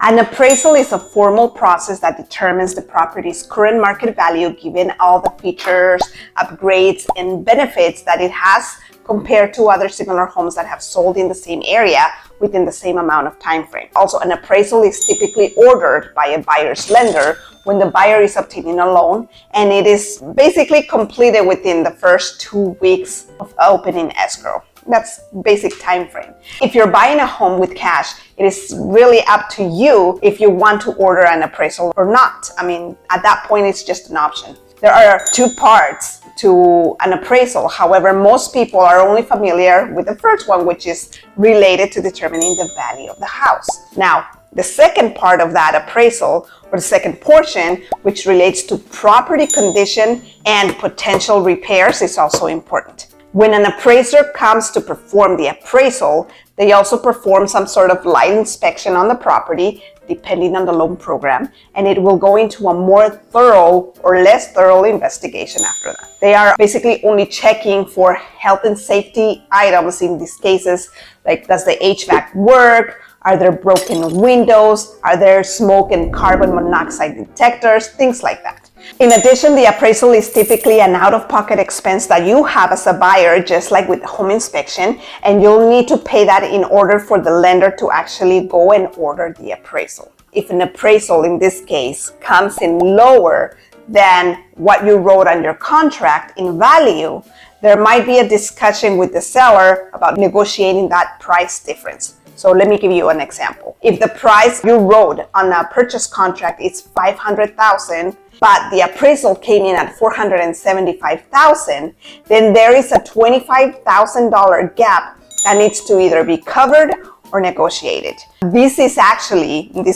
An appraisal is a formal process that determines the property's current market value given all the features, upgrades, and benefits that it has compared to other similar homes that have sold in the same area within the same amount of time frame. Also, an appraisal is typically ordered by a buyer's lender when the buyer is obtaining a loan, and it is basically completed within the first 2 weeks of opening escrow. That's basic time frame. If you're buying a home with cash, it is really up to you if you want to order an appraisal or not. I mean, at that point, it's just an option. There are two parts to an appraisal. However, most people are only familiar with the first one, which is related to determining the value of the house. Now, the second part of that appraisal, or the second portion, which relates to property condition and potential repairs, is also important. When an appraiser comes to perform the appraisal, they also perform some sort of light inspection on the property, depending on the loan program, and it will go into a more thorough or less thorough investigation after that. They are basically only checking for health and safety items in these cases, like does the HVAC work? Are there broken windows? Are there smoke and carbon monoxide detectors? Things like that. In addition, the appraisal is typically an out-of-pocket expense that you have as a buyer, just like with the home inspection, and you'll need to pay that in order for the lender to actually go and order the appraisal. If an appraisal, in this case, comes in lower than what you wrote on your contract in value, there might be a discussion with the seller about negotiating that price difference. So let me give you an example. If the price you wrote on a purchase contract is $500,000, but the appraisal came in at $475,000, then there is a $25,000 gap that needs to either be covered or negotiated. This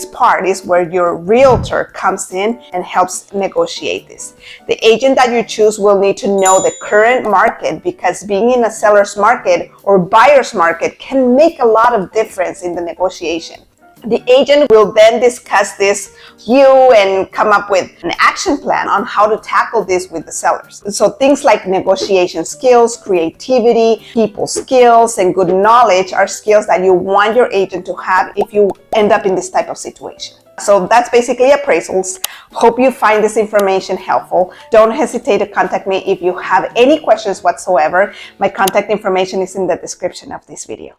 part is where your realtor comes in and helps negotiate this. The agent that you choose will need to know the current market, because being in a seller's market or buyer's market can make a lot of difference in the negotiation. The agent will then discuss this with you and come up with an action plan on how to tackle this with the sellers. So things like negotiation skills, creativity, people skills, and good knowledge are skills that you want your agent to have if you end up in this type of situation. So that's basically appraisals. Hope you find this information helpful. Don't hesitate to contact me if you have any questions whatsoever. My contact information is in the description of this video.